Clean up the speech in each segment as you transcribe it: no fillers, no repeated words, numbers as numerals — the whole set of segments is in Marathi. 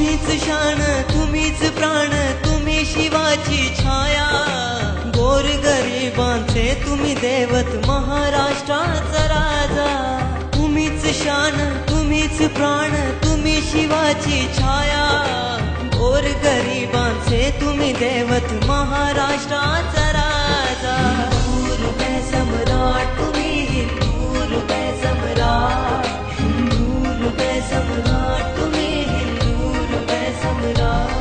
तुम्हीच शान, तुम्हीच प्राण, तुम्ही शिवाची छाया। गोरगरिबांचे तुम्ही दैवत, महाराष्ट्राचा राजा। तुम्हीच शान, तुम्हीच प्राण, तुम्ही शिवाची छाया। गोरगरिबांचे तुम्ही दैवत, महाराष्ट्राचा राजा। हिंदू हृदय सम्राट तुम्ही, हिंदू हृदय सम्राट, हिंदू हृदय सम्राट तुम्ही, हिंदू हृदय सम्राट।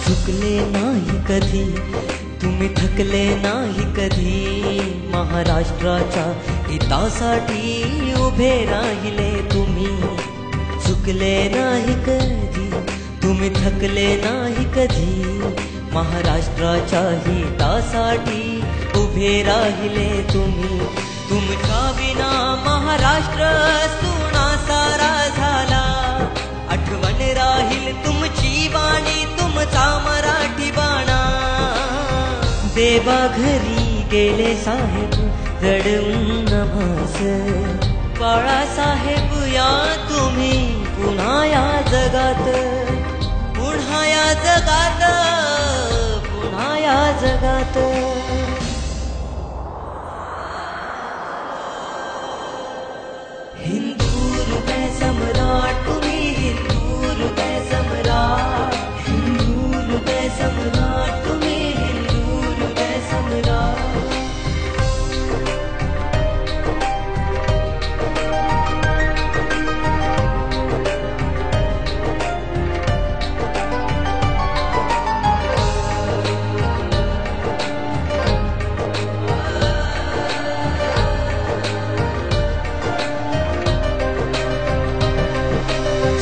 चुकले नाही कधी तुम्ही, थकले नाही कधी। महाराष्ट्राच्या हितासाठी उभे राहिले तुम्ही। चुकले नाही कधी तुम्ही, थकले नाही कधी। महाराष्ट्राच्या हितासाठी उभे राहिले तुम्ही। तुमच्या विना महाराष्ट्र सुना सारा झाला। आठवण राहील तुमची वाणी, तुमचा मराठी बाणा। देवा घरी गेले साहेब रडून नभास। बाळासाहेब या तुम्ही पुन्हा या जगात, पुन्हा या जगात, पुन्हा या जगात। हिंदू हृदय सम्राट तुम्ही, हिंदू हृदय सम्राट, हिंदू हृदय सम्राट तुम्ही, हिंदू हृदय सम्राट।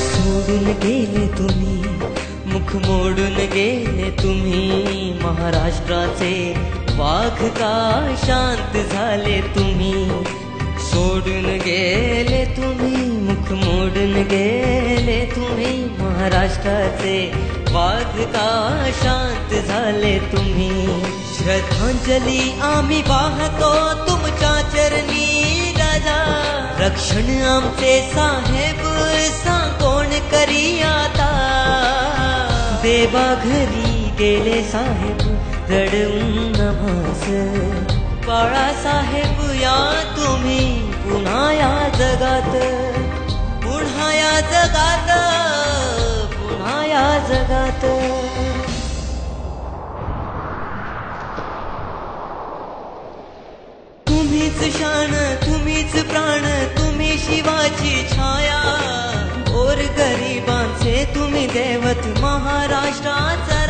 सोडून गेले तुम्ही, मुख मोडून गेले तुम्ही। महाराष्ट्राचे वाघ का शांत झाले तुम्ही। सोडून गेले तुम्ही, मुख मोडून गेले तुम्ही। महाराष्ट्राचे वाघ का शांत झाले तुम्ही। श्रद्धांजली आम्ही वाहतो तुमच्या चरणी राजा। रक्षण आमचे साहेब कोण करी आता। देवा घरी गेले साहेब रडून नभास। बाळासाहेब या तुम्ही पुन्हा या जगात, पुन्हा या जगात, पुन्हा या जगात। तुम्हीच शान, तुम्हीच प्राण, तुम्ही शिवाची छाया। गोरगरिबांचे तुम्ही दैवत, महाराष्ट्राचा